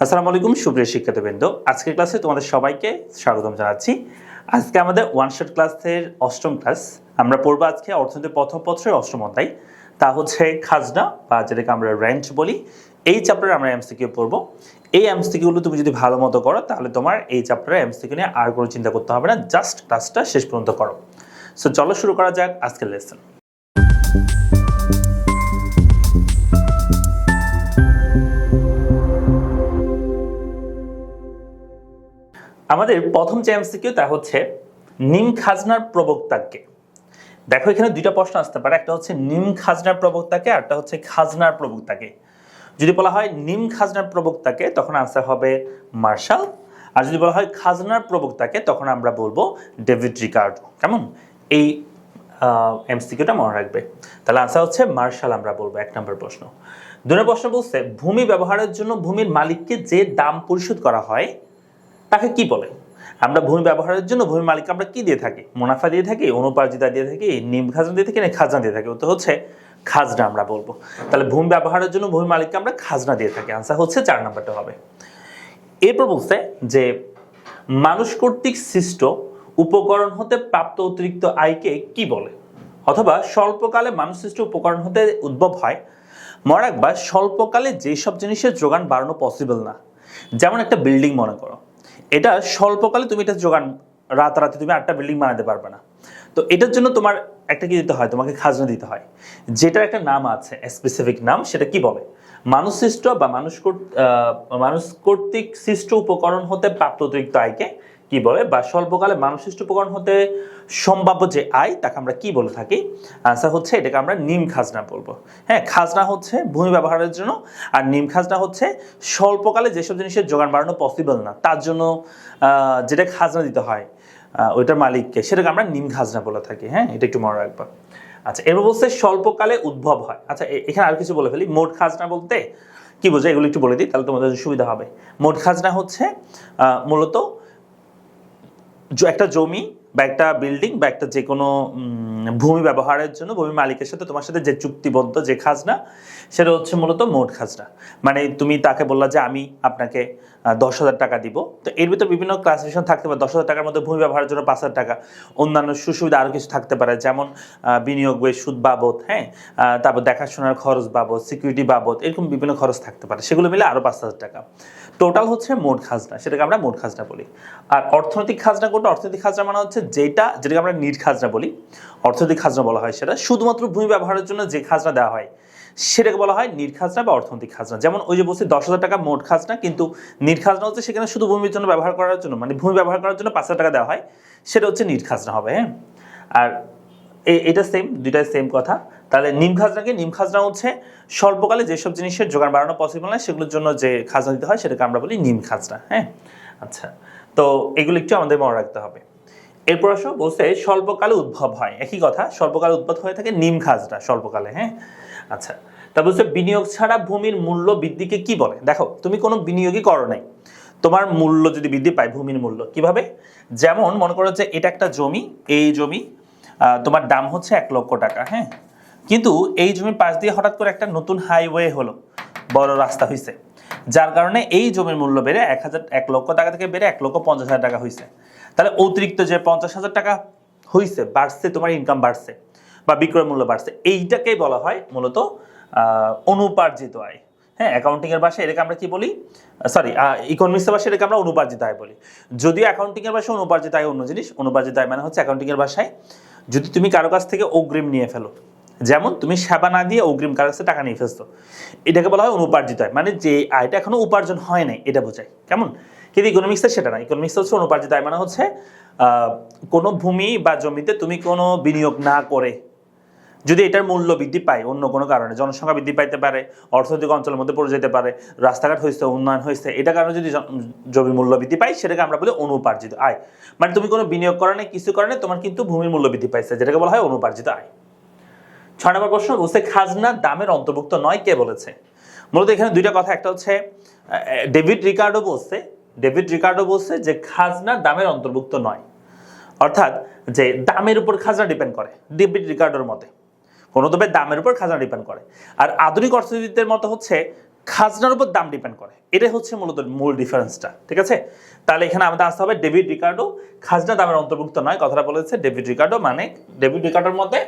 আসসালামু আলাইকুম সুপ্রিয় শিক্ষার্থীবৃন্দ, আজকের ক্লাসে তোমাদের সবাইকে স্বাগতম জানাচ্ছি। আজকে আমাদের ওয়ান শট ক্লাসের অষ্টম ক্লাস। আমরা পড়বো আজকে অর্থনীতির প্রথম পত্রের অষ্টম অধ্যায়, তা হচ্ছে খাজনা বা যেটাকে আমরা রেন্ট বলি। এই চ্যাপ্টারে আমরা এমসিকিউ পড়বো। এই এমসিকিউগুলো তুমি যদি ভালো মতো করো তাহলে তোমার এই চ্যাপ্টারে এমসিকিউ নিয়ে আর কোনো চিন্তা করতে হবে না, জাস্ট ক্লাসটা শেষ পর্যন্ত করো। সো চলো শুরু করা যাক আজকের লেসন। আমাদের প্রথম যে এমসিকিউ তা হচ্ছে নিম খাজনার প্রবক্তাকে। দেখো এখানে দুইটা প্রশ্ন আসতে পারে, একটা হচ্ছে নিম খাজনার প্রবক্তাকে, আরটা হচ্ছে খাজনার প্রবক্তাকে। যদি বলা হয় নিম খাজনার প্রবক্তাকে তখন আনসার হবে মার্শাল, আর যদি বলা হয় খাজনার প্রবক্তাকে তখন আমরা বলবো ডেভিড রিকার্ডো। কেমন? এই এমসিকিউটা মনে রাখবে। তাহলে আনসার হচ্ছে মার্শাল আমরা বলবো, এক নম্বর প্রশ্ন। দুই নম্বর প্রশ্ন বলছে ভূমি ব্যবহারের জন্য ভূমির মালিককে যে দাম পরিশোধ করা হয় তাকে কি বলে? আমরা ভূমি ব্যবহারের জন্য ভূমি মালিককে আমরা কি দিয়ে থাকি? মুনাফা দিয়ে থাকি, অনুপার্জিতা দিয়ে থাকি, নিম খাজনা দিয়ে থাকি, না খাজনা দিয়ে থাকি? তো হচ্ছে খাজনা আমরা বলবো। তাহলে ভূমি ব্যবহারের জন্য ভূমি মালিককে আমরা খাজনা দিয়ে থাকি, আনসার হচ্ছে 4 নম্বরটা হবে। এরপর বলছে যে মানুষ কর্তৃক সৃষ্ট উপকরণ হতে প্রাপ্ত অতিরিক্ত আয়কে কি বলে? অথবা স্বল্পকালে মানুষ সৃষ্ট উপকরণ হতে উদ্ভব হয়। মনে রাখবা স্বল্পকালে যেসব জিনিসের যোগান বাড়ানো পসিবল না, যেমন একটা বিল্ডিং মনে করো, এটা স্বল্পকালে তুমি এটা যোগান রাতারাতি তুমি 8টা বিল্ডিং বানাতে পারবে না। তো এটার জন্য তোমার একটা কি দিতে হয়? তোমাকে খাজনা দিতে হয়, যেটার একটা নাম আছে, স্পেসিফিক নাম। সেটা কি বলে? মানুষ সৃষ্ট বা মানুষ কর্তৃক সৃষ্ট উপকরণ হতে প্রাপ্ত অতিরিক্ত আয়কে কি বলে? বা স্বল্পকালে মানুষ সৃষ্ট উপকরণ হতে সম্ভাব্য যে আয় তাকে আমরা কি বলে থাকি? আনসার হচ্ছে এটাকে আমরা নিম খাজনা বলবো। হ্যাঁ, খাজনা হচ্ছে ভূমি ব্যবহারের জন্য, আর নিম খাজনা হচ্ছে স্বল্পকালে যেসব জিনিসের যোগান বাড়ানো পসিবল না তার জন্য যেটা খাজনা দিতে হয় ওইটার মালিককে, সেটাকে আমরা নিম খাজনা বলে থাকি। হ্যাঁ, এটা একটু মনে রাখবা। আচ্ছা, এবার বলছে স্বল্পকালে উদ্ভব হয়। আচ্ছা, এখানে আর কিছু বলে ফেলি। মোট খাজনা বলতে কি বোঝায় এগুলো একটু বলে দিই, তাহলে তোমাদের সুবিধা হবে। মোট খাজনা হচ্ছে মূলত একটা জমি বা একটা বিল্ডিং বা একটা যে কোনো ভূমি ব্যবহারের জন্য ভূমি মালিকের সাথে তোমার সাথে যে চুক্তিবদ্ধ যে খাজনা, সেটা হচ্ছে মূলত মোট খাজনা। মানে তুমি তাকে বললা যে আমি আপনাকে 10,000 টাকা দিব, তো এর ভিতর বিভিন্ন ক্লাসিফিকেশন থাকতে পারে। 10,000 টাকার মধ্যে ভূমি ব্যবহারের জন্য 5,000 টাকা, অন্যান্য সুবিধা আরও কিছু থাকতে পারে, যেমন বিনিয়োগ বই সুদ বাবদ, হ্যাঁ, তারপর দেখাশোনার খরচ বাবদ, সিকিউরিটি বাবদ, এরকম বিভিন্ন খরচ থাকতে পারে। সেগুলো মিলে আরও 5,000 টাকা। টোটাল হচ্ছে মোট খাজনা, সেটাকে আমরা মোট খাজনা বলি। আর অর্থনৈতিক খাজনা কোনটা? অর্থনৈতিক খাজনা মানে হচ্ছে যেটাকে আমরা নিট খাজনা বলি, অর্থনৈতিক খাজনা বলা হয় সেটা শুধুমাত্র ভূমি ব্যবহারের জন্য যে খাজনা দেওয়া হয় সেটাকে বলা হয় নিট খাজনা বা অর্থনৈতিক খাজনা। যেমন ওই যে বলছি 10,000 টাকা মোট খাজনা, কিন্তু নিট খাজনা হচ্ছে সেখানে শুধু ভূমির জন্য ব্যবহার করার জন্য, মানে ভূমি ব্যবহার করার জন্য 5,000 টাকা দেওয়া হয়, সেটা হচ্ছে নিট খাজনা হবে। হ্যাঁ, আর এটা সেম, দুইটাই সেম কথা। তাহলে নিম খাজনাকে, নিম খাজনা হচ্ছে স্বল্পকালে যেসব জিনিসের যোগান বাড়ানো পসিবল নয় সেগুলোর জন্য যে খাজনা দিতে হয় সেটাকে আমরা বলি নিম খাজনা। হ্যাঁ, আচ্ছা, তো এগুলো একটু আমাদের মনে রাখতে হবে। এরপর আসো, বলছে স্বল্পকালে উদ্ভব হয়। একই কথা, স্বল্পকালে উদ্ভব হয়ে থাকে নিম খাজনা স্বল্পকালে। হ্যাঁ, আচ্ছা, তা বলছে বিনিয়োগ ছাড়া ভূমির মূল্য বৃদ্ধিকে কি বলে? দেখো তুমি কোনো বিনিয়োগই করো নাই, তোমার মূল্য যদি বৃদ্ধি পায়, ভূমির মূল্য কিভাবে? যেমন মনে করো যে এটা একটা জমি, এই জমি তোমার দাম হচ্ছে 1 লক্ষ টাকা। হ্যাঁ, কিন্তু এই জমির পাশ দিয়ে হঠাৎ করে একটা নতুন হাইওয়ে হলো, বড় রাস্তা হয়েছে, যার কারণে এই জমির মূল্য বেড়ে 1 লক্ষ টাকা থেকে বেড়ে 1,50,000 টাকা হয়েছে। তাহলে অতিরিক্ত যে 50,000 টাকা হয়েছে, বাড়ছে, তোমার ইনকাম বাড়ছে বা বিক্রয় মূল্য বাড়ছে, এইটাকেই বলা হয় মূলত অনুপার্জিত আয়। হ্যাঁ, অ্যাকাউন্টিং এর ভাষায় এটাকে আমরা কি বলি? সরি, ইকোনমিক্সের ভাষায় এটাকে আমরা অনুপার্জিত আয় বলি। যদিও অ্যাকাউন্টিং এর ভাষায় অনুপার্জিত আয় অন্য জিনিস। অনুপার্জিত আয় মানে হচ্ছে অ্যাকাউন্টিং এর ভাষায় যদি তুমি কারো কাছ থেকে অগ্রিম নিয়ে ফেলো, যেমন তুমি সেবা না দিয়ে অগ্রিম কারো কাছে টাকা নিয়ে ফেলছো, এটাকে বলা হয় অনুপার্জিত আয়, মানে যে আয়টা এখনো উপার্জন হয় নাই এটা বোঝায়। কেমন? কিন্তু ইকোনমিক্সে সেটা না। ইকোনমিক্স হচ্ছে অনুপার্জিত আয় মানে হচ্ছে কোনো ভূমি বা জমিতে তুমি কোনো বিনিয়োগ না করে যদি এটার মূল্য বৃদ্ধি পায় অন্য কোনো কারণে, জনসংখ্যা বৃদ্ধি পাইতে পারে, অর্থনৈতিক অঞ্চলের মধ্যে পড়ে যেতে পারে, রাস্তাঘাট হয়েছে, উন্নয়ন হয়েছে, এটার কারণে যদি জমির মূল্য বৃদ্ধি পায় সেটাকে আমরা বলি অনুপার্জিত আয়। মানে তুমি কোনো বিনিয়োগ করা নেই, কিছু করা নেই, তোমার কিন্তু ভূমির মূল্য বৃদ্ধি পাইছে, যেটাকে বলা হয় অনুপার্জিত আয়। 6 নম্বর প্রশ্ন বলছে খাজনা দামের অন্তর্ভুক্ত নয়, কে বলেছে? মূলত এখানে দুইটা কথা, একটা হচ্ছে ডেভিড রিকার্ডো বলছে যে খাজনা দামের অন্তর্ভুক্ত নয়, অর্থাৎ যে দামের উপর খাজনা ডিপেন্ড করে ডেভিড রিকার্ডোর মতে, কোনো তবে দামের উপর খাজনা ডিপেন্ড করে। আর আধুনিক অর্থনীতির মতো হচ্ছে খাজনার উপর দাম ডিপেন্ড করে, এটাই হচ্ছে মূলত মূল ডিফারেন্সটা। ঠিক আছে, তাহলে এখানে আমাদের আসতে হবে ডেভিড রিকার্ডো খাজনা দামের অন্তর্ভুক্ত নয়, কথাটা বলেছে ডেভিড রিকার্ডো, মানে ডেভিড রিকার্ডোর মধ্যে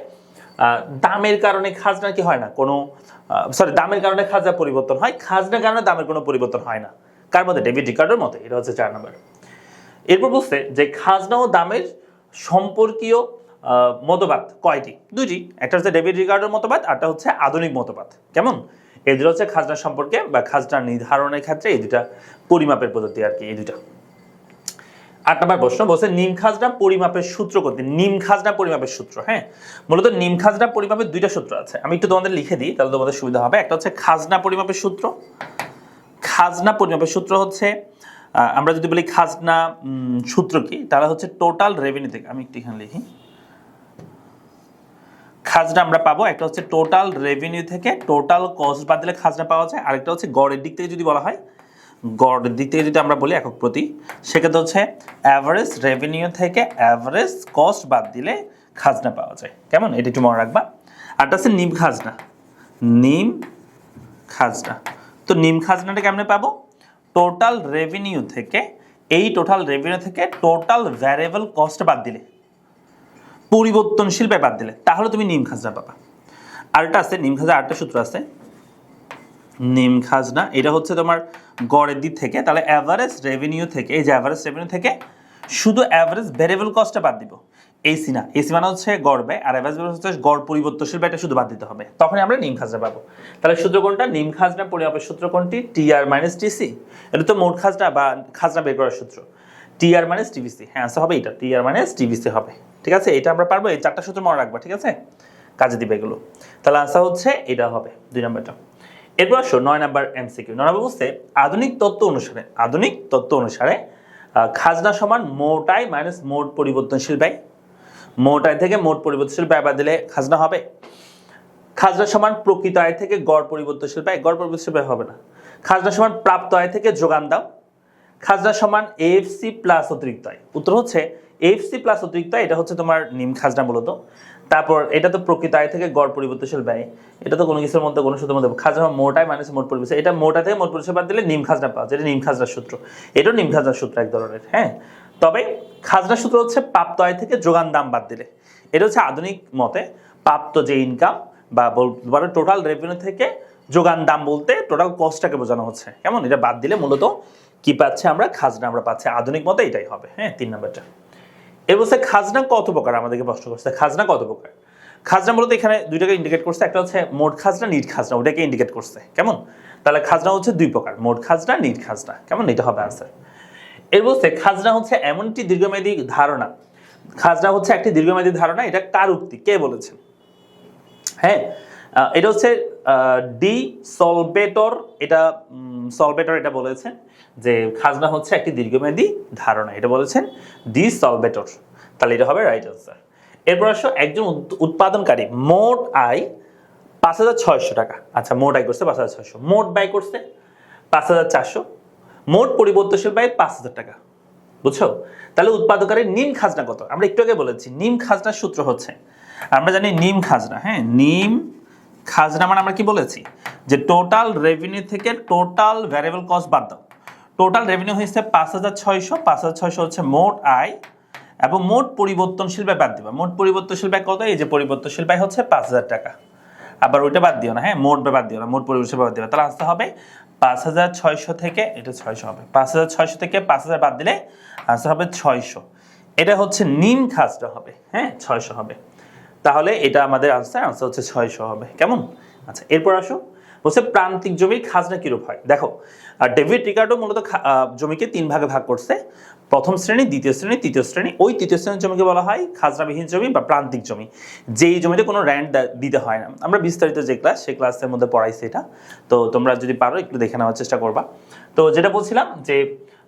দামের কারণে খাজনা কি হয় না, কোনো সরি দামের কারণে খাজনা পরিবর্তন হয়, খাজনার কারণে দামের কোনো পরিবর্তন হয় না। কার মধ্যে? ডেভিড রিকার্ডোর মতে। এটা হচ্ছে 4 নম্বর। এরপর বলছে যে খাজনা ও দামের সম্পর্কীয় মতবাদ কয়টি? দুইটি, একটা হচ্ছে ডেভিড রিকার্ডোর মতবাদ, আরটা হচ্ছে আধুনিক মতবাদ। কেমন? এই দুটো হচ্ছে খাজনা সম্পর্কে বা খাজনা নির্ধারণের ক্ষেত্রে এই দুটা পরিমাপের পদ্ধতি আর কি, এই দুটা। 8 নম্বর প্রশ্ন বলছে নিম খাজনা পরিমাপের সূত্র কোনটি? নিম খাজনা পরিমাপের সূত্র, হ্যাঁ, মূলত নিম খাজনা পরিমাপের দুইটা সূত্র আছে, আমি একটু তোমাদের লিখে দিই তাহলে তোমাদের সুবিধা হবে। একটা হচ্ছে খাজনা পরিমাপের সূত্র, খাজনা পরিমাপের সূত্র হচ্ছে আমরা যদি বলি খাজনা সূত্র কি, তাহলে হচ্ছে টোটাল রেভিনিউ থেকে, আমি একটু এখানে লিখি, খাজনা আমরা পাবো একটা হচ্ছে টোটাল রেভিনিউ থেকে টোটাল কস্ট বাদ দিলে খাজনা পাওয়া যায়, আরেকটা হচ্ছে গড়ের দিক থেকে যদি বলা হয়, গড়ের দিক থেকে যদি আমরা বলি একক প্রতি, সেক্ষেত্রে হচ্ছে অ্যাভারেজ রেভিনিউ থেকে অ্যাভারেজ কস্ট বাদ দিলে খাজনা পাওয়া যায়। কেমন? এটা একটু মনে রাখবা। আরটা হচ্ছে নিম খাজনা, নিম খাজনা। তো নিম খাজনাটা কেমনে পাবো? টোটাল রেভিনিউ থেকে, এই টোটাল রেভিনিউ থেকে টোটাল ভ্যারিয়েবল কস্ট বাদ দিলে, পরিবর্তনশীল ব্যয় বাদ দিলে, তাহলে তুমি নিম খাজনা পাবা। আরেকটা আছে নিম খাজনা, আরেকটা সূত্র আছে নিম খাজনা, এটা হচ্ছে তোমার গড়ের দিক থেকে, তাহলে অ্যাভারেজ রেভিনিউ থেকে, এই যে অ্যাভারেজ রেভিনিউ থেকে শুধু অ্যাভারেজ ভ্যারিয়েবল কস্টটা বাদ দিব, এসি না, এসি মানে হচ্ছে গড় ব্যয়, আর অ্যাভারেজ হচ্ছে গড় পরিবর্তনশীল ব্যয়টা শুধু বাদ দিতে হবে, তখনই আমরা নিম খাজনা পাবো। তাহলে সূত্র কোনটা? নিম খাজনা পরিমাপের সূত্র কোনটি? TR minus TC. এটা তো মোট খাজনা বা খাজনা বের করার সূত্র, টিআর মাইনাস টিভিসি। হ্যাঁ, আনসার হবে এটা, টিআর মাইনাস টিভিসি হবে। ঠিক আছে, এটা আমরা পারবো, এই 4টা সূত্র মনে রাখবা, ঠিক আছে, কাজে দিবে এগুলো। তাহলে আনসার হচ্ছে এটা হবে 2 নম্বরটা। এরপর আসো 9 নম্বর এমসিকিউ। 9 নম্বর বলছে আধুনিক তত্ত্ব অনুসারে, আধুনিক তত্ত্ব অনুসারে খাজনা সমান মোট আয় মাইনাস মোট পরিবর্তনশীল ব্যয়। মোট আয় থেকে মোট পরিবর্তনশীল ব্যয় বাদ দিলে খাজনা হবে। খাজনা সমান প্রকৃত আয় থেকে গড় পরিবর্তনশীল ব্যয়, গড় পরিবর্তনশীল ব্যয় হবে না। খাজনা সমান প্রাপ্ত আয় থেকে যোগান দাও। খাজনা সমান এএফসি প্লাস অতিরিক্ত আয়। উত্তর হচ্ছে এএফসি প্লাস অতিরিক্ত আয়, এটা হচ্ছে তোমার নিম খাজনা মূলত। তারপর এটা তো প্রকৃত আয় থেকে গড় পরিবর্তনশীল ব্যয়, এটা তো কোনো কিছুর মধ্যে কোনো সূত্রের মধ্যে খাজনা মোট আয় মাইনাস মোট পরিবর্তনশীল, এটা মোট আয় থেকে মোট পরিবর্তনশীল বাদ দিলে নিম খাজনা পাওয়া যায়, এটা নিম খাজনার সূত্র, এটাও নিম খাজনার সূত্র এক ধরনের। হ্যাঁ, তবে খাজনা সূত্র হচ্ছে প্রাপ্ত আয় থেকে যোগান দাম বাদ দিলে, এটা হচ্ছে আধুনিক মতে প্রাপ্ত যে ইনকাম বা বলতে টোটাল রেভিনিউ থেকে যোগান দাম বলতে টোটাল কস্টটাকে বোঝানো হচ্ছে। কেমন? এটা বাদ দিলে মূলত কি পাচ্ছে আমরা? খাজনা আমরা পাচ্ছি, আধুনিক মতে এটাই হবে। হ্যাঁ, 3 নম্বরটা। এর বলছে খাজনা কত প্রকার, আমাদেরকে প্রশ্ন করছে খাজনা কত প্রকার। খাজনা মূলত এখানে দুইটাকে ইন্ডিকেট করছে, একটা হচ্ছে মোট খাজনা, নিট খাজনা, ওটাকে ইন্ডিকেট করছে। কেমন? তাহলে খাজনা হচ্ছে 2 প্রকার, মোট খাজনা, নিট খাজনা। কেমন? এটা হবে আনসার। এর বলছে খাজনা হচ্ছে এমন একটি দীর্ঘমেয়াদী ধারণা, খাজনা হচ্ছে একটি দীর্ঘমেয়াদী ধারণা, এটা কার উক্তি, কে বলেছেন? হ্যাঁ, এটা হচ্ছে ডি সলভেটর, এটা সলভেটর এটা বলেছেন যে খাজনা হচ্ছে একটি দীর্ঘমেয়াদী ধারণা, এটা বলেছেন ডি সলভেটর। তাহলে এটা হবে রাইট আনসার। এরপর আসো একজন উৎপাদনকারী মোট আয় 5,600 টাকা, আচ্ছা মোট আয় করছে 5,600, মোট ব্যয় করছে 5,400, মোট পরিবর্তনশীল ব্যয় 5,000 টাকা। বুঝছো? তাহলে উৎপাদনকারীর নিম খাজনা কত? আমরা একটু আগে বলেছি নিম খাজনার সূত্র হচ্ছে, আমরা জানি নিম খাজনা, হ্যাঁ, নিম খাজনা মানে আমরা কি বলেছি যে টোটাল রেভিনিউ থেকে টোটাল ভ্যারিয়েবল কস্ট বাদ দাও। টোটাল রেভিনিউ হচ্ছে 5,600, 5,600 হচ্ছে মোট আয় এবং মোট পরিবর্তনশীল ব্যয় বাদ দিবা। মোট পরিবর্তনশীল ব্যয় কত? এই যে পরিবর্তনশীল ব্যয় হচ্ছে 5,000 টাকা, আবার ওইটা বাদ দিও না, হ্যাঁ, মোট ব্যয় বাদ দিও না, মোট পরিবর্তনশীল ব্যয় বাদ দিবা। তাহলে আসতে হবে 5,600 থেকে, এটা 600 হবে, 5,600 থেকে 5,000 বাদ দিলে আনসার হবে 600। এটা হচ্ছে নিম খাজনা হবে, হ্যাঁ, 600 হবে। তাহলে এটা আমাদের আনসার হচ্ছে 600 হবে। কেমন? আচ্ছা, এরপর আসো বলছে প্রান্তিক জমির খাজনা কিরূপ হয়। দেখো, ডেভিড রিকার্ডো মূলত জমিকে 3 ভাগে ভাগ করছে, প্রথম শ্রেণী, দ্বিতীয় শ্রেণী, তৃতীয় শ্রেণী। ওই তৃতীয় শ্রেণীর জমিকে বলা হয় খাজনাবিহীন জমি বা প্রান্তিক জমি, যেই জমিতে কোনো র্যান্ট দিতে হয় না। আমরা বিস্তারিত যে ক্লাস, সেই ক্লাসের মধ্যে পড়াইছি এটা, তো তোমরা যদি পারো একটু দেখে নেওয়ার চেষ্টা করবা। তো যেটা বলছিলাম যে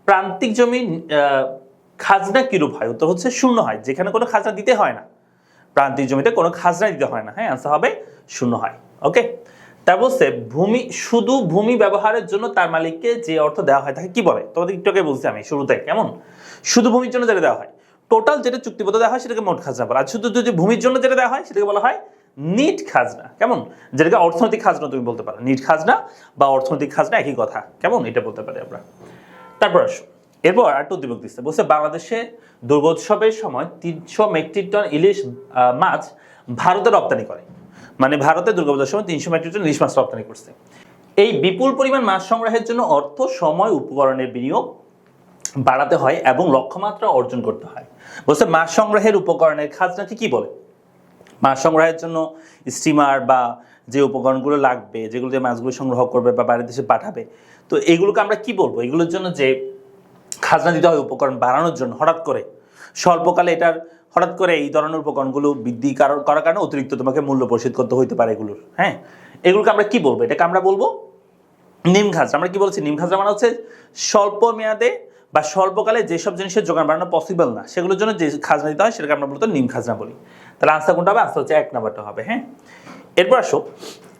প্রান্তিক জমি খাজনা কিরূপ হয়, উত্তর হচ্ছে 0 হয়, যেখানে কোনো খাজনা দিতে হয় না। প্রান্তিক জমিতে কোনো খাজনা দিতে হয় না, হ্যাঁ, আনসার হবে 0 হয়। ওকে, তার বলছে ভূমি, শুধু ভূমি ব্যবহারের জন্য তার মালিককে যে অর্থ দেওয়া হয় তাকে কি বলে? তোমাদের একটু আগে বলছি আমি শুরুতে। কেমন? শুধু ভূমির জন্য যেটা দেওয়া হয়, টোটাল যেটা চুক্তিবদ্ধ দেওয়া হয় সেটাকে মোট খাজনা বলা, আর শুধু যদি ভূমির জন্য যেটা দেওয়া হয় সেটাকে বলা হয় নিট খাজনা, কেমন, যেটাকে অর্থনৈতিক খাজনা তুমি বলতে পারো। নিট খাজনা বা অর্থনৈতিক খাজনা একই কথা, কেমন, এটা বলতে পারি আমরা। তারপর আসো, এরপর আর একটু উদ্দীপক দিচ্ছে, বলছে বাংলাদেশে দুর্গোৎসবের সময় 300 মেট্রিক টন ইলিশ মাছ ভারতে রপ্তানি করে, মানে ভারতে দুর্গাপূজার সময় 300 মেট্রিক টন ইলিশ মাছ রপ্তানি করছে। এই বিপুল পরিমাণ মাছ সংগ্রহের জন্য অর্থ, সময়, উপকরণের বিনিয়োগ বাড়াতে হয় এবং লক্ষ্যমাত্রা অর্জন করতে হয়। বলছে মাছ সংগ্রহের উপকরণের খাজনাকে কি বলে? মাছ সংগ্রহের জন্য স্টিমার বা যে উপকরণগুলো লাগবে, যেগুলো দিয়ে মাছগুলো সংগ্রহ করবে বা বাইরের দেশে পাঠাবে, তো এগুলোকে আমরা কি বলবো? এগুলোর জন্য যে খাজনা দিতে হয় উপকরণ বাড়ানোর জন্য, হঠাৎ করে স্বল্পকালে এটার হঠাৎ করে এই ধরনের উপকরণগুলো বৃদ্ধি করার কারণে অতিরিক্ত তোমাকে মূল্য পরিশোধ করতে হইতে পারে এগুলোর, হ্যাঁ, এগুলোকে আমরা কি বলবো? এটাকে আমরা বলবো নিম খাজনা। আমরা কি বলছি? নিম খাজনা মানে হচ্ছে স্বল্প মেয়াদে বা স্বল্পকালে যেসব জিনিসের যোগান বাড়ানো পসিবল না, সেগুলোর জন্য যে খাজনা দিতে হয় সেটাকে আমরা বলতো নিম খাজনা বলি। তাহলে আনসার কোনটা হবে? আনসার হচ্ছে 1 নাম্বারটা হবে। হ্যাঁ, এরপর আসো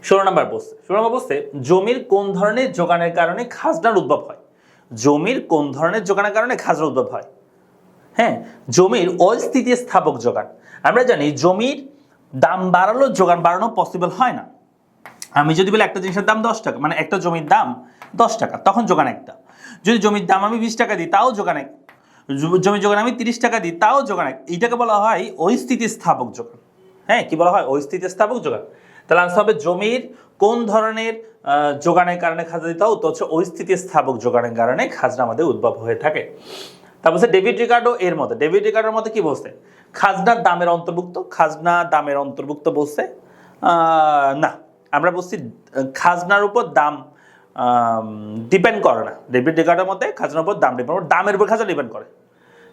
16 নাম্বার বলছে। 16 নাম্বার বলছে জমির কোন ধরনের যোগানের কারণে খাজনার উদ্ভব হয়? জমির কোন ধরনের যোগানের কারণে খাজনার উদ্ভব হয়? হ্যাঁ, জমির অস্থিতিস্থাপক যোগান। আমরা জানি জমির দাম বাড়ালো যোগান বাড়ানো পসিবল হয় না। আমি যদি বলি একটা জিনিসের দাম 10 টাকা, মানে একটা জমির দাম 10 টাকা, তখন যোগান একটা। যদি জমির দাম আমি 20 টাকা দিই, তাও যোগান এক। জমি যোগান আমি 30 টাকা দিই, তাও যোগান এক। এইটাকে বলা হয় অস্থিতিস্থাপক যোগান। হ্যাঁ, কি বলা হয়? অস্থিতিস্থাপক যোগান। তাহলে আনসার হবে জমির কোন ধরনের যোগানের কারণে খাজনা দিতে হয়? তো হচ্ছে অস্থিতিস্থাপক যোগানের কারণে খাজনা আমাদের উদ্ভব হয়ে থাকে। তারপর ডেভিড রিকার্ডো এর মতে, ডেভিড রিকার্ডোর মতে কি বলছে? খাজনার দামের অন্তর্ভুক্ত, খাজনা দামের অন্তর্ভুক্ত বলছে না। আমরা বলছি খাজনার উপর দাম ডিপেন্ড করে না। ডেভিড রিকার্ডোর মতে খাজনার উপর দাম ডিপেন্ড করে, দামের উপর খাজনা ডিপেন্ড করে।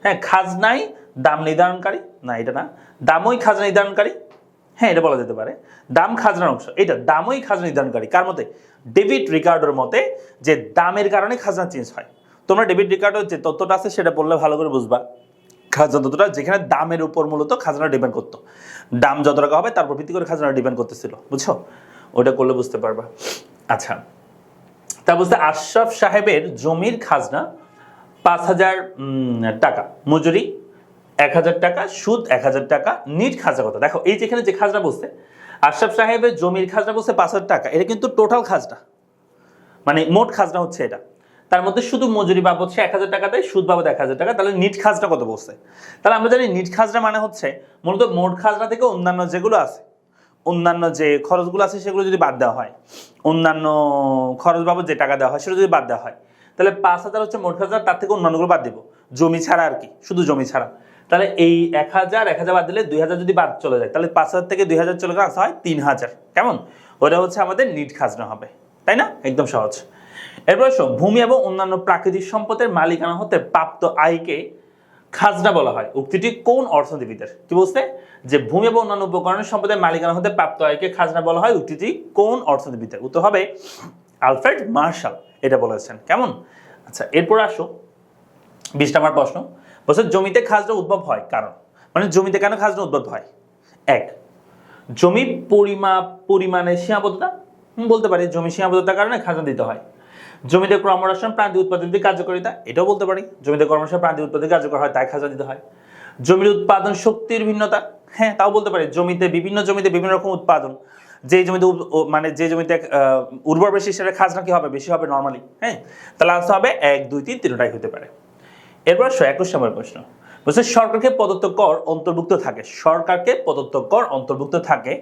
হ্যাঁ, খাজনাই দাম নির্ধারণকারী, না এটা না, দামই খাজনা নির্ধারণকারী। হ্যাঁ, এটা বলা যেতে পারে, দাম খাজনার অংশ, এটা দামই খাজনা নির্ধারণকারী। কার মতে? ডেভিড রিকার্ডোর মতে, যে দামের কারণে খাজনা চেঞ্জ হয়। তোমরা ডেভিড রিকার্ডোর যে তত্ত্বটা আছে সেটা বললে ভালো করে বুঝবা। খাজনা তত্ত্বটা যেখানে দামের উপর মূলত খাজনা ডিপেন্ড করতো, দাম যত টাকা হবে তারপর ভিত্তি করে খাজনা ডিপেন্ড করতেছিল, বুঝছো? ওটা করলে বুঝতে পারবা। আচ্ছা, তা বুঝতে আশরাফ সাহেবের জমির খাজনা 5,000 টাকা, মজুরি 1,000 টাকা, সুদ 1,000 টাকা, নিট খাজনা কত? দেখো এই যেখানে যে খাজনা বলছে, আশরাফ সাহেবের জমির খাজনা বলছে 5,000 টাকা, এটা কিন্তু টোটাল খাজনা, মানে মোট খাজনা হচ্ছে এটা। তার মধ্যে শুধু মজুরি বাবদ সে 1,000 টাকা দেয়, সুদ বাবদ 1,000 টাকা। তাহলে নিট খাজনা কত বলছে? তাহলে আমরা জানি নিট খাজনা মানে হচ্ছে মূলত মোট খাজনা থেকে অন্যান্য যেগুলো আছে, অন্যান্য যে খরচগুলো আছে সেগুলো যদি বাদ দেওয়া হয়, অন্যান্য খরচ বাবদ যে টাকা দেওয়া হয় সেটা যদি বাদ দেওয়া হয়, তাহলে 5,000 হচ্ছে মোট খাজনা, তার থেকে অন্যান্যগুলো বাদ দিব, জমি ছাড়া আর কি, শুধু জমি ছাড়া। তাহলে এই 1,000 বাদ দিলে 2,000 যদি বাদ চলে যায়, তাহলে 5,000 থেকে 2,000 চলে গেলে আসা হয় 3,000, কেমন? ওটা হচ্ছে আমাদের নিট খাজনা হবে, তাই না? একদম সহজ। এরপর ভূমি এবং অন্যান্য প্রাকৃতিক সম্পদের মালিকানা হতে প্রাপ্ত আয়কে খাজনা বলা হয়। উক্তিটি কোন অর্থনীতিবিদের? কি বলছে? যে ভূমি এবং অন্যান্য উপকরণের সম্পদের মালিকানা হতে প্রাপ্ত আয়কে খাজনা বলা হয়। উক্তিটি কোন অর্থনীতিবিদের? উত্তর হবে আলফ্রেড মার্শাল, এটা বলেছেন, কেমন? আচ্ছা, এরপর আসো 20 নম্বর প্রশ্ন। বলছে জমিতে খাজনা উদ্ভব হয় কারণ, মানে জমিতে কেন খাজনা উদ্ভব হয়? 1, জমির পরিমাণের সীমাবদ্ধতা, বলতে পারি জমি সীমাবদ্ধতার কারণে খাজনা দিতে হয়। জমিতে ক্রমহ্রাসন প্রান্তিক উৎপাদনের কার্যকারিতা, এটাও বলতে পারি জমিতে ক্রমহ্রাসন প্রান্তিক উৎপাদনের কার্যকর হয়, তাই খাজনা দিতে হয়। জমির উৎপাদন শক্তির ভিন্নতা, হ্যাঁ তাও বলতে পারি বিভিন্ন জমিতে বিভিন্ন রকম উৎপাদন, যে জমিতে মানে যে জমিতে উর্বর বেশি সেটা খাজনা কি হবে? বেশি হবে নরমালি। হ্যাঁ, তাহলে আনসার হবে 1, 2, 3 তিনটাই হতে পারে। এরপর 21 নম্বর প্রশ্ন বলছে সরকারকে প্রদত্ত কর অন্তর্ভুক্ত থাকে, সরকারকে প্রদত্ত কর অন্তর্ভুক্ত থাকে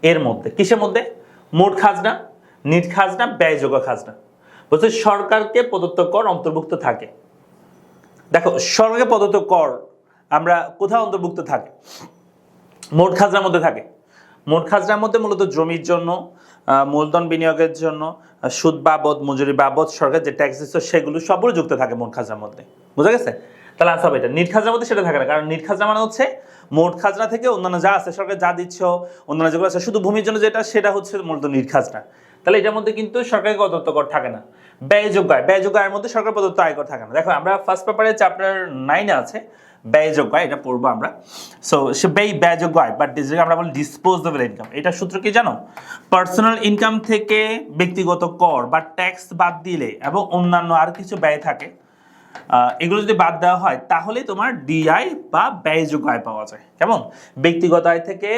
এর মধ্যে, কিসের মধ্যে? মোট খাজনা, নিট খাজনা, ব্যয়যোগ্য খাজনা। বলছে সরকারকে প্রদত্ত কর অন্তর্ভুক্ত থাকে। দেখো সরকারকে প্রদত্ত কর আমরা কোথাও অন্তর্ভুক্ত থাকে? মোট খাজনার মধ্যে থাকে। মোট খাজনার মধ্যে মূলত জমির জন্য, মূলধন বিনিয়োগের জন্য, সুদ বাবদ, মজুরি বাবদ সরকার যে ট্যাক্স দিচ্ছে সেগুলো সবগুলো যুক্ত থাকে মোট খাজনার মধ্যে, বুঝা গেছে? তাহলে আনসার হবে এটা। নিট খাজনার মধ্যে সেটা থাকে না, কারণ নিট খাজনা মানে হচ্ছে মোট খাজনা থেকে অন্যান্য যা আছে সরকার যা দিচ্ছ, অন্যান্য যেগুলো আছে শুধু ভূমির জন্য যেটা, সেটা হচ্ছে মূলত নিট খাজনা। তাহলে এটার মধ্যে কিন্তু সরকারি প্রদত্ত কর থাকে না। ব্যয়যোগ্য আয়, ব্যয়যোগ্য আয়ের মধ্যে সরকার প্রদত্ত আয়কর থাকে না। দেখো আমরা ফার্স্ট পেপারে চ্যাপ্টার 9 আছে ব্যয়যোগ্য আয়, এটা পড়বো আমরা। সো সে ব্যয়যোগ্য আয়, বাট আমরা বলি ডিসপোজেবল ইনকাম। এটা সূত্র কি জানো? পার্সোনাল ইনকাম থেকে ব্যক্তিগত কর বা ট্যাক্স বাদ দিলে এবং অন্যান্য আর কিছু ব্যয় থাকে, এগুলো যদি বাদ দেওয়া হয় তাহলে তোমার ডিআই বা ব্যয়যোগ্য আয় পাওয়া যায়, কেমন? ব্যক্তিগত আয় থেকে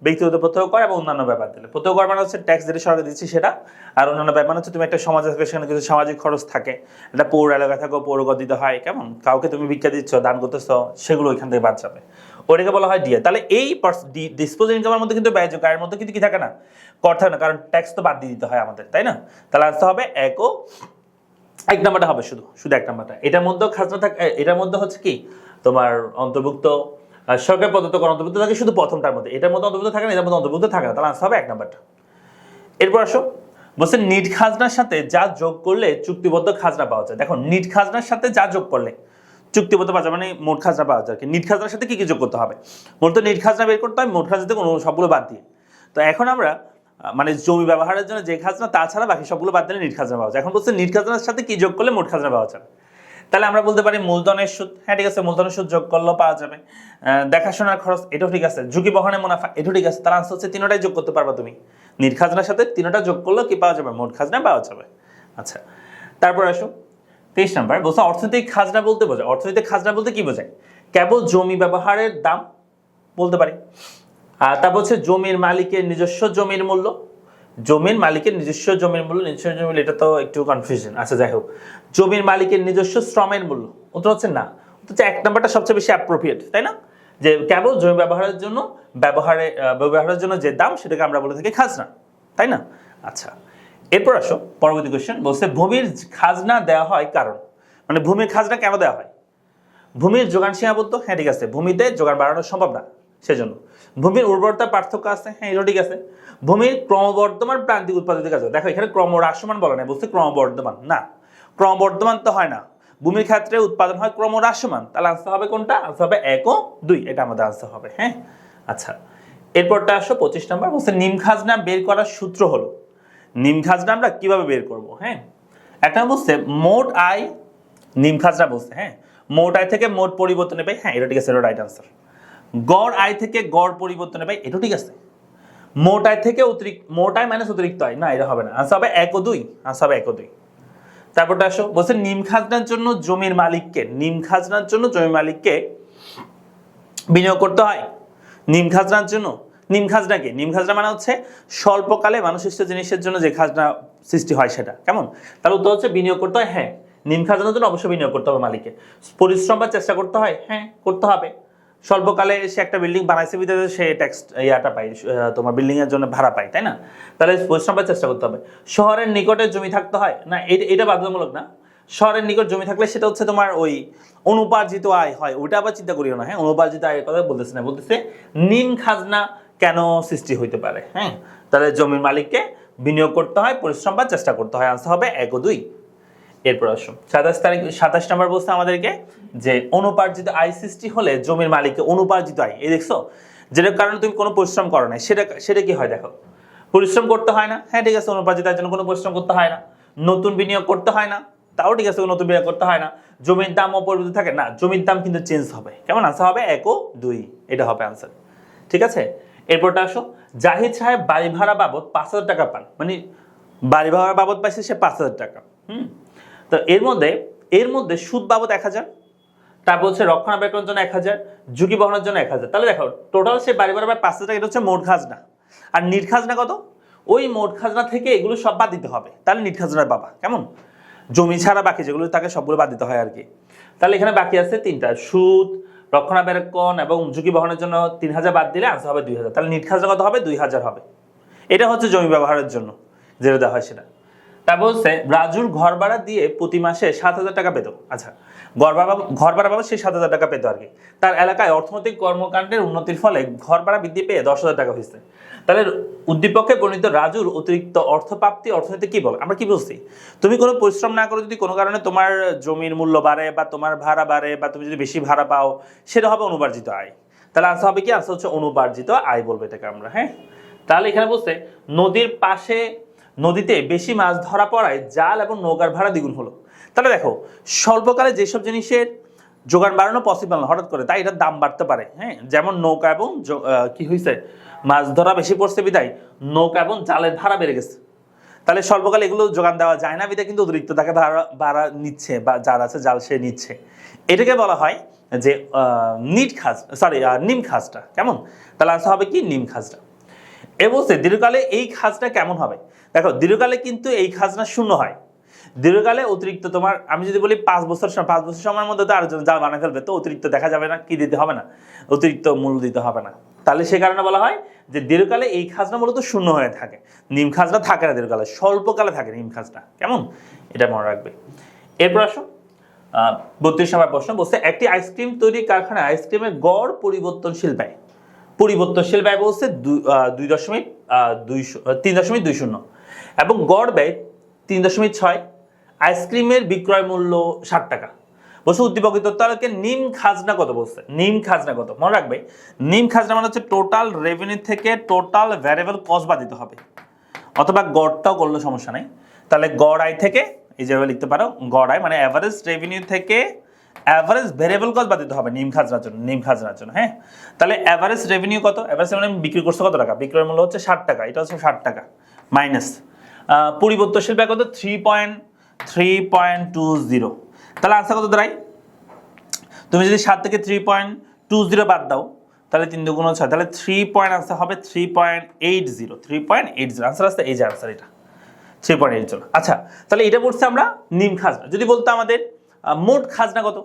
ব্যক্তিগত প্রত্যয় কর এবং অন্যান্য ব্যাপার দিলে। প্রত্যয় কর মানে হচ্ছে ট্যাক্স যেটা সরকার দিচ্ছি সেটা, আর অন্যান্য ব্যাপার মানে হচ্ছে তুমি একটা সমাজে থাকে সেখানে কিছু সামাজিক খরচ থাকে, একটা পৌর এলাকা থাকো পৌর কর দিতে হয়, কেমন কাউকে তুমি ভিক্ষা দিচ্ছ দান করতেছ সেগুলো ওইখান থেকে বাদ যাবে, ওটাকে বলা হয় ডিএ। তাহলে এই ডিসপোজেবল ইনকামের মধ্যে কিন্তু ব্যয় আয়ের মধ্যে কিন্তু কি থাকে না, কর থাকে না, কারণ ট্যাক্স তো বাদ দিয়ে দিতে হয় আমাদের, তাই না? তাহলে আসতে হবে এক নাম্বারটা হবে শুধু এক নাম্বারটা। এটার মধ্যে খাজনা থাকে, এটার মধ্যে হচ্ছে কি তোমার অন্তর্ভুক্ত সরকার প্রদত্ত কর অন্তর্ভুক্ত থাকে শুধু প্রথমটার মধ্যে, এটার মধ্যে অন্তর্ভুক্ত থাকে না, এটার মধ্যে অন্তর্ভুক্ত থাকে না, তাহলে আসতে হবে এক নাম্বারটা। এরপর আসো বলছে নিট খাজনার সাথে যা যোগ করলে চুক্তিবদ্ধ খাজনা পাওয়া যায়। দেখো নিট খাজনার সাথে যা যোগ করলে চুক্তিবদ্ধ পাওয়া যায়, মানে মোট খাজনা পাওয়া যায়। নিট খাজনার সাথে কি কি যোগ করতে হবে? মূলত নিট খাজনা বের করতে হয় মোট খাজনা থেকে সবগুলো বাদ দিয়ে। তো এখন আমরা মানে জমি ব্যবহারের জন্য যে খাজনা তাছাড়া বাকি সবগুলো বাদ দিলে নিট খাজনা পাওয়া যায়। এখন বলছে নিট খাজনার সাথে কি যোগ করলে মোট খাজনা পাওয়া যাবে। তাহলে আমরা বলতে পারি মূলধনের সুদ, হ্যাঁ ঠিক আছে, মূলধনের সুদ যোগ করলেও পাওয়া যাবে। দেখাশোনার খরচ, এটাও ঠিক আছে। ঝুঁকি বহনে মুনাফা, এটাও ঠিক আছে। তার আনসার হচ্ছে তিনটাই যোগ করতে পারবা তুমি। নিট খাজনার সাথে তিনটা যোগ করলেও কি পাওয়া যাবে? মোট খাজনা পাওয়া যাবে। আচ্ছা, তারপর আসো 23 নাম্বার বলছে অর্থনৈতিক খাজনা বলতে বোঝায়। অর্থনৈতিক খাজনা বলতে কি বোঝায়? কেবল জমি ব্যবহারের দাম বলতে পারি। আর তারপর হচ্ছে জমির মালিকের নিজস্ব জমির মূল্য, জমির মালিকের নিজস্ব জমির মূল্য, নিজস্ব জমির মূল্য, এটা তো একটু কনফিউশন। আচ্ছা যাই হোক, জমির মালিকের নিজস্ব শ্রমের মূল্য, উত্তর হচ্ছে না, হচ্ছে এক নাম্বারটা সবচেয়ে বেশি অ্যাপ্রোপ্রিয়েট, তাই না? যে কেবল জমি ব্যবহারের জন্য ব্যবহারের জন্য যে দাম সেটাকে আমরা বলে থাকি খাজনা, তাই না? আচ্ছা, এরপর আসো পরবর্তী কোয়েশ্চেন বলছে ভূমির খাজনা দেওয়া হয় কারণ, মানে ভূমির খাজনা কেন দেওয়া হয়? ভূমির যোগান সীমাবদ্ধ, হ্যাঁ ঠিক আছে, ভূমিতে যোগান বাড়ানো সম্ভব না সেজন্য। ভূমির উর্বরতা পার্থক্য আছে, হ্যাঁ এটাও ঠিক আছে। ভূমির ক্রমবর্ধমান প্রান্তিক উৎপাদিত কাজ, দেখো এখানে ক্রমহ্রাসমান বলে না, বলছে ক্রমবর্ধমান, না ক্রমবর্ধমান তো হয় না, ভূমির ক্ষেত্রে উৎপাদন হয় ক্রমহ্রাসমান। তাহলে আনসার হবে কোনটা? আনসার হবে 1 ও 2, এটা আমাদের আনসার হবে। হ্যাঁ আচ্ছা, এরপরটা আসো 25 নম্বর বলছে নিম খাজনা বের করার সূত্র হলো। নিম খাজনা আমরা কিভাবে বের করব? হ্যাঁ, একটা বলছে মোট আয়, নিম খাজনা বলছে, হ্যাঁ মোট আয় থেকে মোট পরিবর্তনে পাই, হ্যাঁ এটা ঠিক আছে, এটা রাইট আনসার। গড় আয় থেকে গড় পরিবর্তনে পাই, এটা ঠিক আছে। মোট আয় থেকে মোট আয় মাইনাস অতিরিক্ত আয়, না এটা হবে না, আনসার হবে 1 ও 2, আনসার হবে 1 ও 2। তারপরটা আসো বলছে নিম খাজনার জন্য জমির মালিককে, নিম খাজনার জন্য জমির মালিককে বিনিয়োগ করতে হয়। নিম খাজনার জন্য, নিম খাজনা কি? নিম খাজনা মানে হচ্ছে স্বল্পকালে মানুষিষ্ট জিনিসের জন্য যে খাজনা সৃষ্টি হয় সেটা, কেমন? তার উত্তর হচ্ছে বিনিয়োগ করতে হয়, হ্যাঁ নিম খাজনার জন্য অবশ্যই বিনিয়োগ করতে হবে মালিককে। পরিশ্রম বা চেষ্টা করতে হয়, হ্যাঁ করতে হবে। স্বল্পকালে সে একটা বিল্ডিং বানাইছে বিধায় সে ট্যাক্স ইয়াটা পায়, তোমার বিল্ডিং এর জন্য ভাড়া পায়, তাই না? তাহলে পরিশ্রম বা চেষ্টা করতে হবে। শহরের নিকটে জমি থাকতে হয়, না এটা বাধ্যতামূলক না। শহরের নিকট জমি থাকলে সেটা হচ্ছে তোমার ওই অনুপার্জিত আয় হয়, ওটা আবার চিন্তা করিও না। হ্যাঁ অনুপার্জিত আয়ের কথা বলতেছে না, বলতেছে নিম খাজনা কেন সৃষ্টি হইতে পারে। হ্যাঁ তাহলে জমির মালিককে বিনিয়োগ করতে হয়, পরিশ্রম বা চেষ্টা করতে হয়, আনসার হবে 1 ও 2। এরপর আসো 27 নম্বর বলছে আমাদেরকে যে অনুপার্জিত আয় সৃষ্টি হলে জমির মালিককে অনুপার্জিত আয়, এই দেখছো যেটার কারণে তুমি কোনো পরিশ্রম করো না, সেটা কি হয়? দেখো পরিশ্রম করতে হয় না, হ্যাঁ ঠিক আছে, অনুপার্জিত আয়ের জন্য কোনো পরিশ্রম করতে হয় না। নতুন বিনিয়োগ করতে হয় না, তাও ঠিক আছে, নতুন বিনিয়োগ করতে হয় না। জমির দাম অপরিবর্তিত থাকে না, জমির দাম কিন্তু চেঞ্জ হবে, কেমন? আনসার হবে 1 ও 2, এটা হবে আনসার, ঠিক আছে। এরপরটা আসো জাহিদ সাহেব বাড়ি ভাড়া বাবদ 5,000 টাকা পান, মানে বাড়ি ভাড়া বাবদ পাইছে সে 5,000 টাকা। তো এর মধ্যে সুদ বাবদ 1,000, তারপর হচ্ছে রক্ষণাবেক্ষণের জন্য 1,000, ঝুঁকি বহনের জন্য 1,000। তাহলে দেখো টোটাল সে বাড়ি ভাড়া 5,000 টাকা, এটা হচ্ছে মোট খাজনা। আর নিট খাজনা কত? ওই মোট খাজনা থেকে এগুলো সব বাদ দিতে হবে, তাহলে নিট খাজনার বাবা, কেমন? জমি ছাড়া বাকি যেগুলো থাকে সবগুলো বাদ দিতে হয় আর কি। তাহলে এখানে বাকি আছে 3টা, সুদ, রক্ষণাবেক্ষণ এবং ঝুঁকি বহনের জন্য 3,000 বাদ দিলে আনসার হবে 2,000। তাহলে নিট খাজনা কত হবে? 2,000 হবে। এটা হচ্ছে জমি ব্যবহারের জন্য যেটা দেওয়া হয় সেটা। তারপর হচ্ছে রাজুর ঘর ভাড়া দিয়ে প্রতি মাসে 7,000 টাকা পেত। আচ্ছা, ঘর ভাড়া পাবো সে 7,000 টাকা পেত আর কি। তার এলাকায় অর্থনৈতিক কর্মকাণ্ডের উন্নতির ফলে ঘর ভাড়া বৃদ্ধি পেয়ে 10,000 টাকা হয়েছে। তাহলে উদ্দীপকে বর্ণিত রাজুর অতিরিক্ত অর্থপ্রাপ্তি অর্থনীতি কি বলে? আমরা কি বলছি? তুমি কোনো পরিশ্রম না করে যদি কোনো কারণে তোমার জমির মূল্য বাড়ে বা তোমার ভাড়া বাড়ে বা তুমি যদি বেশি ভাড়া পাও, সেটা হবে অনুপার্জিত আয়। তাহলে আনসার হবে কি? আনসার হচ্ছে অনুপার্জিত আয় বলবে এটাকে আমরা। হ্যাঁ, তাহলে এখানে বলছে নদীর পাশে, নদীতে বেশি মাছ ধরা পড়ায় জাল এবং নৌকার ভাড়া দ্বিগুণ হলো। তাহলে দেখো স্বল্পকালে যেসব জিনিসের যোগান বাড়ানো পসিবল না হঠাৎ করে, তাই এটার দাম বাড়তে পারে। হ্যাঁ, যেমন নৌকা এবং কি হয়েছে, মাছ ধরা বেশি পড়ছে বিদায় নৌকা এবং জালের ভাড়া বেড়ে গেছে। তাহলে স্বল্পকালে এগুলো যোগান দেওয়া যায় না বিদায় কিন্তু অতিরিক্ত তাকে ভাড়া নিচ্ছে, বা যার আছে জাল সে নিচ্ছে। এটাকে বলা হয় যে নিম খাজটা, কেমন? তাহলে আনসার হবে কি? নিম খাজটা। এ বলছে দীর্ঘকালে এই খাজনা কেমন হবে। দেখো দীর্ঘকালে কিন্তু এই খাজনা শূন্য হয়। দীর্ঘকালে অতিরিক্ত তোমার আমি যদি বলি 5 বছর 5 বছর সময়ের মধ্যে তো আরেকজন জাল বানিয়ে ফেলবে, তো অতিরিক্ত দেখা যাবে না, কি দিতে হবে না, অতিরিক্ত মূল্য দিতে হবে না। তাহলে সে কারণে বলা হয় যে দীর্ঘকালে এই খাজনা মূলত শূন্য হয়ে থাকে, নিম খাজনা থাকে না দীর্ঘকালে, স্বল্পকালে থাকে নিম খাজনা। কেমন, এটা মনে রাখবে। এরপর আসো 32 নম্বর প্রশ্ন বলছে একটি আইসক্রিম তৈরি কারখানায় আইসক্রিমের গড় পরিবর্তনশীল ব্যয়, পরিবর্তনশীল ব্যয় বলছে 3.20 এবং গড় ব্যয় 3.6। আইসক্রিমের বিক্রয় মূল্য 60 টাকা। বলছে উদ্দীপকিত তাহলে নিম খাজনা কত বলছে, নিম খাজনা কত মনে রাখবে। নিম খাজনা মানে হচ্ছে টোটাল রেভিনিউ থেকে টোটাল ভ্যারিয়েবল কস্ট বাদ দিতে হবে, অথবা গড়টাও করলে সমস্যা নেই। তাহলে গড় আয় থেকে এই যেভাবে লিখতে পারো, গড় আয় মানে অ্যাভারেজ রেভিনিউ থেকে অ্যাভারেজ ভেরিয়েবল কস্ট বাদ দিতে হবে নিম খাজনার জন্য, নিম খাজনার জন্য। হ্যাঁ, তাহলে অ্যাভারেজ রেভিনিউ কত, অ্যাভারেজ রেভিনিউ বিক্রি করছে কত টাকা, বিক্রয় মূল্য হচ্ছে 60 টাকা, এটা হচ্ছে 60 টাকা মাইনাস পরিবর্তনশীল ব্যয় কত 3.20। তাহলে আনসার কত দাঁড়ায়, তুমি যদি 7 থেকে 3.20 বাদ দাও তাহলে 3 দুগুণ 6, তাহলে 3 আনসার হবে 3.80 আনসার আসছে, এই যে আনসার এটা 3.80। আচ্ছা, তাহলে এটা পড়ছে আমরা নিম খাজনা। যদি বলতো আমাদের মোট খাজনা কত,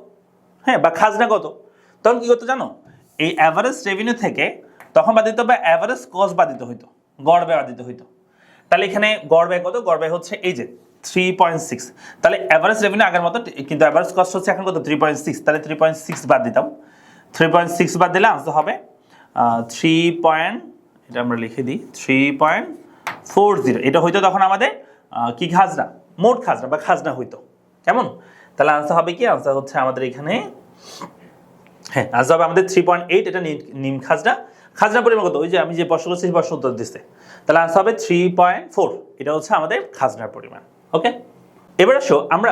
হ্যাঁ, বা খাজনা কত, তখন কি করতো জানো, এই অ্যাভারেজ রেভিনিউ থেকে তখন বাদ দিতে হবে অ্যাভারেজ কস্ট বাদ দিতে হইতো, গড় ব্যয় বাদ দিতে হইতো। তাহলে এখানে গড় ব্যয় কত, গড় ব্যয় হচ্ছে এই যে 3.6। তাহলে অ্যাভারেজ রেভিনিউ আগের মতো, কিন্তু অ্যাভারেজ কস্ট হচ্ছে এখন কত 3.6, তাহলে 3.6 বাদ দিতাম, 3.6 বাদ দিলে আনসার হবে 3. এটা আমরা লিখে দিই 3.40। এটা হইতো তখন আমাদের কি খাজনা, মোট খাজনা বা খাজনা হইতো। কেমন, তাহলে আনসার হবে কি, আনসার হচ্ছে আমাদের এখানে, হ্যাঁ আনসার হবে আমাদের 3.8। এটা নিম খাজনা। খাজনা পরিমাণ কত, ওই যে আমি যে প্রশ্ন করছি সেই প্রশ্ন উত্তর দিচ্ছে। তাহলে আনসার হবে 3.4। এটা হচ্ছে আমাদের খাজনার পরিমাণ। ওকে, এবার আসো আমরা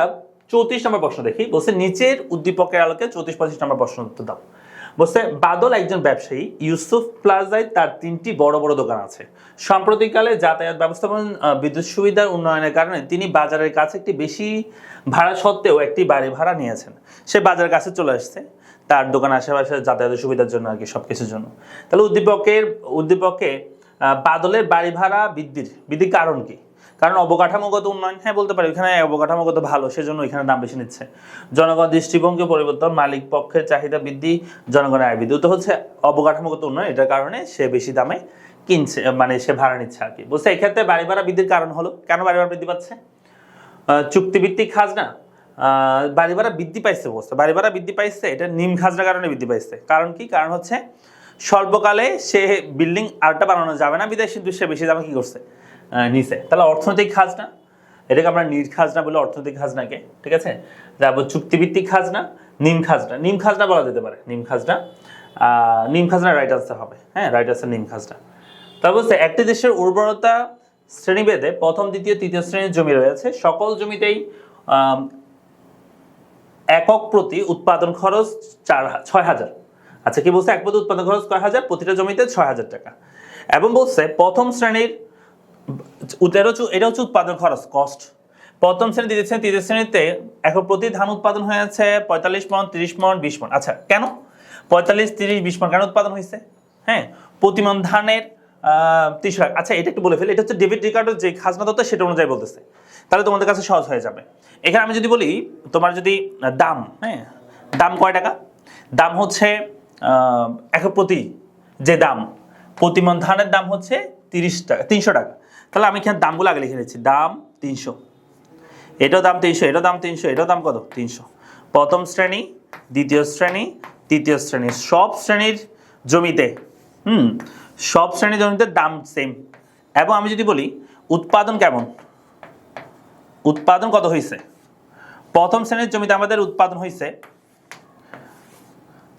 34 নম্বর প্রশ্ন দেখি। বলছে নিচের উদ্দীপকের আলোকে 34-25 নম্বর প্রশ্ন উত্তর দাও। বলছে বাদল একজন ব্যবসায়ী, ইউসুফ প্লাজায় তার 3টি বড় বড় দোকান আছে। সাম্প্রতিককালে যাতায়াত ব্যবস্থাপনা বিদ্যুৎ সুবিধার উন্নয়নের কারণে তিনি বাজারের কাছে একটি বেশি ভাড়া সত্ত্বেও একটি বাড়ি ভাড়া নিয়েছেন। সে বাজারের কাছে চলে আসছে তার দোকান আশেপাশে যাতায়াতের সুবিধার জন্য আর কি, সবকিছুর জন্য। তাহলে উদ্দীপকে বাদলের বাড়ি ভাড়া বৃদ্ধির কারণ কি, কারণ অবকাঠামোগত উন্নয়ন, হ্যাঁ বলতে পারি এখানে অবকাঠামোগত ভালো, সেজন্য এখানে দাম বেশি নিচ্ছে। জনগণ দৃষ্টিভঙ্গি পরিবর্তন, মালিক পক্ষের চাহিদা বৃদ্ধি, জনগণের আয় বৃদ্ধি, তো হচ্ছে অবকাঠামোগত উন্নয়ন, এটার কারণে সে বেশি দামে কিনছে, মানে সে ভাড়া নিচ্ছে আর কি। বলছে এক্ষেত্রে বাড়ি ভাড়া বৃদ্ধির কারণ হলো, কেন বাড়ি ভাড়া বৃদ্ধি পাচ্ছে, চুক্তিভিত্তিক খাজনা, বাড়ি ভাড়া বৃদ্ধি পাইছে, বলছে বাড়ি ভাড়া বৃদ্ধি পাইছে এটা নিম খাজনার কারণে বৃদ্ধি পাইছে। কারণ কি, কারণ হচ্ছে স্বল্পকালে সে বিল্ডিং আরেকটা বানানো যাবে না, বিদেশি সে বেশি দামে কি করছে নিচে। তাহলে অর্থনৈতিক খাজনা, এটাকে আমরা নিট খাজনা বলে, অর্থনৈতিক খাজনাকে, ঠিক আছে। তারপর চুক্তিভিত্তিক খাজনা, নিম খাজনা, নিম খাজনা বলা যেতে পারে, নিম খাজনা, নিম খাজনা রাইট আনসার হবে। হ্যাঁ, রাইট আনসার নিম খাজনা। তারপর বলছে একটি দেশের উর্বরতা শ্রেণীভেদে প্রথম, দ্বিতীয়, তৃতীয় শ্রেণীর জমি রয়েছে। সকল জমিতেই একক প্রতি উৎপাদন খরচ 6,000। আচ্ছা, কি বলছে, এক প্রতি উৎপাদন খরচ কয় হাজার, প্রতিটা জমিতে 6,000 টাকা। এবং বলছে প্রথম শ্রেণীর, এটা হচ্ছে উৎপাদন খরচ কস্ট। প্রথম শ্রেণী, দ্বিতীয় শ্রেণী, তৃতীয় শ্রেণীতে একক প্রতি ধান উৎপাদন হয়েছে 45 মণ, 30 মণ, 20 মণ। আচ্ছা, কেন 45, 30, 20 মণ কেন উৎপাদন হয়েছে, হ্যাঁ, প্রতি মণ ধানের 30 লাখ। আচ্ছা, এটা একটু বলে ফেলি, এটা হচ্ছে ডেভিড রিকার্ডো যে খাজনা তথ্য সেটা অনুযায়ী বলতেছে, তাহলে তোমাদের কাছে সহজ হয়ে যাবে। এখানে আমি যদি বলি তোমার যদি দাম, হ্যাঁ, দাম কয় টাকা, দাম হচ্ছে একক প্রতি যে দাম, প্রতি মণ ধানের দাম হচ্ছে 30 টাকা, 300 টাকা। তাহলে আমি এখানে দামগুলো আগে লিখে নিচ্ছি, দাম 300, এটাও দাম 300, এটাও দাম 300, এটাও দাম কত 300। প্রথম শ্রেণী, দ্বিতীয় শ্রেণী, তৃতীয় শ্রেণী, সব শ্রেণীর জমিতে, সব শ্রেণীর জমিতে দাম সেম। এবং আমি যদি বলি উৎপাদন কেমন, উৎপাদন কত হয়েছে, প্রথম শ্রেণীর জমিতে আমাদের উৎপাদন হয়েছে,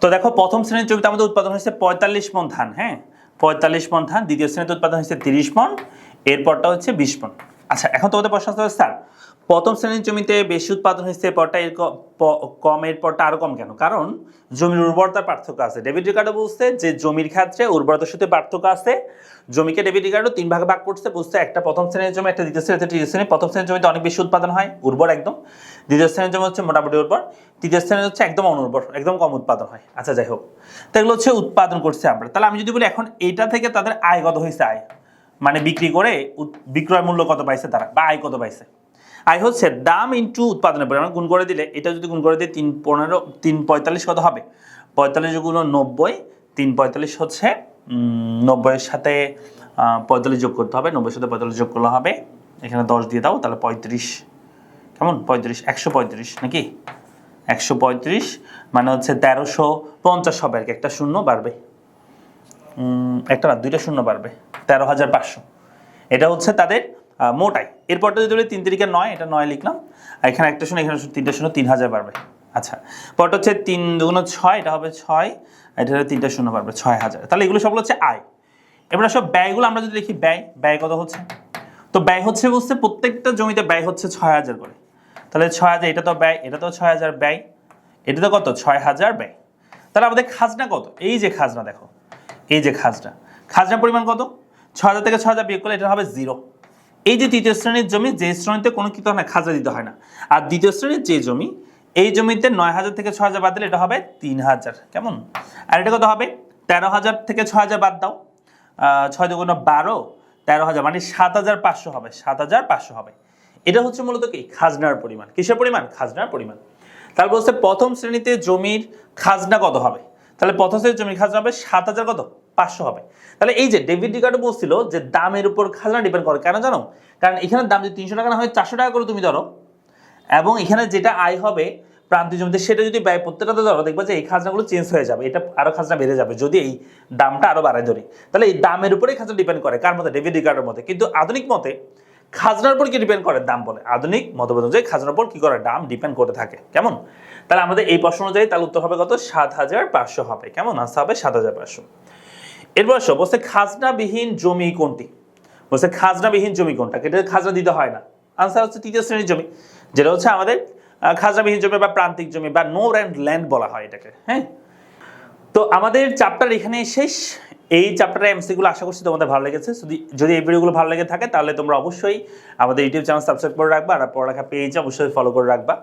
তো দেখো প্রথম শ্রেণীর জমিতে আমাদের উৎপাদন হয়েছে 45 মণ ধান, হ্যাঁ 45 মণ ধান। দ্বিতীয় শ্রেণীতে উৎপাদন হয়েছে 30 মণ, এরপরটা হচ্ছে 20 মণ। আচ্ছা, এখন তোমাদের প্রশ্ন হচ্ছে স্যার প্রথম শ্রেণীর জমিতে বেশি উৎপাদন হয়েছে, পরটা কম, এরপরটা আরো কম কেন, কারণ জমির উর্বরতার পার্থক্য আছে। ডেভিড রিকার্ডো বলছে যে জমির ক্ষেত্রে উর্বরতার সাথে পার্থক্য আছে। জমিকে ডেভিড রিকার্ডো 3 ভাগে ভাগ করছে, বলছে একটা প্রথম শ্রেণীর জমি, একটা দ্বিতীয় শ্রেণী, একটা তৃতীয় শ্রেণী। প্রথম শ্রেণীর জমিতে অনেক বেশি উৎপাদন হয়, উর্বর একদম। দ্বিতীয় শ্রেণীর জমি হচ্ছে মোটামুটি উর্বর। তৃতীয় শ্রেণী হচ্ছে একদম অনুর্বর, একদম কম উৎপাদন হয়। আচ্ছা, যাই হোক, তো এগুলো হচ্ছে উৎপাদন করছে আমরা। তাহলে আমি যদি বলি এখন এইটা থেকে তাদের আয় কত হয়েছে, আয় মানে বিক্রি করে বিক্রয় মূল্য কত পাইছে তারা, বা আয় কত পাইছে। আয় হচ্ছে দাম ইন্টু উৎপাদনের পরিমাণ গুণ করে দিলে, এটা যদি গুণ করে দিই 345 কত হবে, 45 গুণ 90, 345 হচ্ছে 90-এর সাথে 45 যোগ করতে হবে, 90-এর সাথে 45 যোগ করলে হবে, এখানে 10 দিয়ে দাও, তাহলে 35, কেমন 35, 135 নাকি 135 মানে হচ্ছে 1350 হবে আর কি, একটা শূন্য বাড়বে, একটা না দুইটা শূন্য বাড়বে, 13,500। এটা হচ্ছে তাদের মোট আয়। এরপরটা যদি বলি 3 তিরিকে 9, এটা 9 লিখলাম, আর এখানে একটা শূন্য, এখানে 3টা শূন্য, 3,000 বাড়বে। আচ্ছা, পরটা হচ্ছে 3 দুগুণ 6, এটা হবে 6, এটা হলে 3টা শূন্য বাড়বে, 6,000। তাহলে এগুলো সবগুলো হচ্ছে আয়। এবার সব ব্যয়গুলো আমরা যদি লিখি, ব্যয় কত হচ্ছে, তো ব্যয় হচ্ছে বলতে প্রত্যেকটা জমিতে ব্যয় হচ্ছে 6,000 করে, তাহলে 6,000, এটা তো ব্যয়, এটা তো 6,000 ব্যয়, এটা তো কত 6,000 ব্যয়। তাহলে আমাদের খাজনা কত, এই যে খাজনা দেখো, এই যে খাজনা পরিমাণ কত, 6,000 থেকে 6,000 বিয়োগ করলে এটা হবে 0। এই যে তৃতীয় শ্রেণীর জমি, যে শ্রেণীতে কোনো কি হয় না, খাজনা দিতে হয় না, আর দ্বিতীয় শ্রেণীর যে জমি, এই জমিতে 9,000 থেকে 6,000 বাদ দিলে এটা হবে 3,000, কেমন। আর এটা কত হবে, 13,000 থেকে 6,000 বাদ দাও, 6 দুগুণ 12, 13,000 মানে 7,500 হবে, 7,500 হবে। এটা হচ্ছে মূলত কি খাজনার পরিমাণ, কিসের পরিমাণ, খাজনার পরিমাণ। তাহলে বলছে প্রথম শ্রেণীতে জমির খাজনা কত হবে, তাহলে প্রথম শ্রেণীর জমির খাজনা হবে 7,500 হবে। তাহলে এই যে ডেভিড রিকার্ডো বলছিল যে দামের উপর খাজনা ডিপেন্ড করে, কেন জানো, কারণ এখানে দাম যদি 300 টাকা না হয় 400 টাকা করে তুমি ধরো, এবং এখানে যেটা আয় হবে প্রান্তিক জমিতে সেটা যদি ব্যয় প্রত্যেকটাতে ধরো, দেখবা যে এই খাজনাগুলো চেঞ্জ হয়ে যাবে, এটা আরো খাজনা বেড়ে যাবে যদি এই দামটা আরো বাড়ায় ধরি। তাহলে এই দামের উপরেই খাজনা ডিপেন্ড করে, কার মতে, ডেভিড রিকার্ডোর মতে। কিন্তু আধুনিক মতে খাজনার উপর কি ডিপেন্ড করে, দাম বলে। আধুনিক মতবাদ অনুযায়ী খাজনার উপর কি করে, দাম ডিপেন্ড করে থাকে, কেমন। তাহলে আমাদের এই প্রশ্ন অনুযায়ী তাহলে উত্তর হবে কত, 7,500 হবে, কেমন, আনসার হবে 7,500। এরপর বলছে খাজনাবিহীন জমি কোনটি, বলছে খাজনাবিহীন জমি কোনটা, এটা খাজনা দিতে হয় না, আনসার হচ্ছে তৃতীয় শ্রেণীর জমি, যেটা হচ্ছে আমাদের খাজনাবিহীন জমি বা প্রান্তিক জমি বা নো রেন্ট ল্যান্ড বলা হয় এটাকে। হ্যাঁ, তো আমাদের চ্যাপ্টার এখানে শেষ। এই চ্যাপ্টারের এমসিকিউগুলো আশা করছি তোমাদের ভালো লেগেছে। যদি এই ভিডিওগুলো ভালো লেগে থাকে তাহলে তোমরা অবশ্যই আমাদের ইউটিউব চ্যানেল সাবস্ক্রাইব করে রাখবা, আর পড়ালেখা পেজ অবশ্যই ফলো করে রাখবা।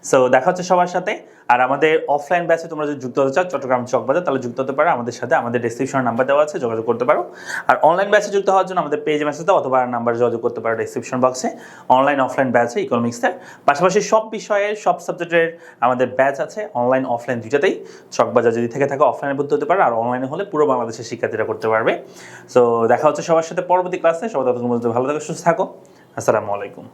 সো দেখা হচ্ছে সবার সাথে। আর আমাদের অফলাইন ব্যাচে তোমরা যদি যুক্ত হতে চাও চট্টগ্রাম চকবাজার, তাহলে যুক্ত হতে পারো আমাদের সাথে, আমাদের ডেসক্রিপশনে নাম্বার দেওয়া আছে, যোগাযোগ করতে পারো। আর অনলাইন ব্যাচে যুক্ত হওয়ার জন্য আমাদের পেজে মেসেজ দাও অথবা নাম্বারে যোগাযোগ করতে পারো ডেসক্রিপশন বক্সে। অনলাইন অফলাইন ব্যাচে ইকোনমিক্সের পাশাপাশি সব বিষয়ের সব সাবজেক্টের আমাদের ব্যাচ আছে, অনলাইন অফলাইন দুইটাতেই। চকবাজার যদি থেকে থাকে অফলাইনে ভর্তি হতে পারো, আর অনলাইনে হলে পুরো বাংলাদেশের শিক্ষার্থীরা করতে পারবে। সো দেখা হচ্ছে সবার সাথে পরবর্তী ক্লাসে। সবাই ততক্ষণ ভালো থাকো, সুস্থ থাকো। আসসালামু আলাইকুম।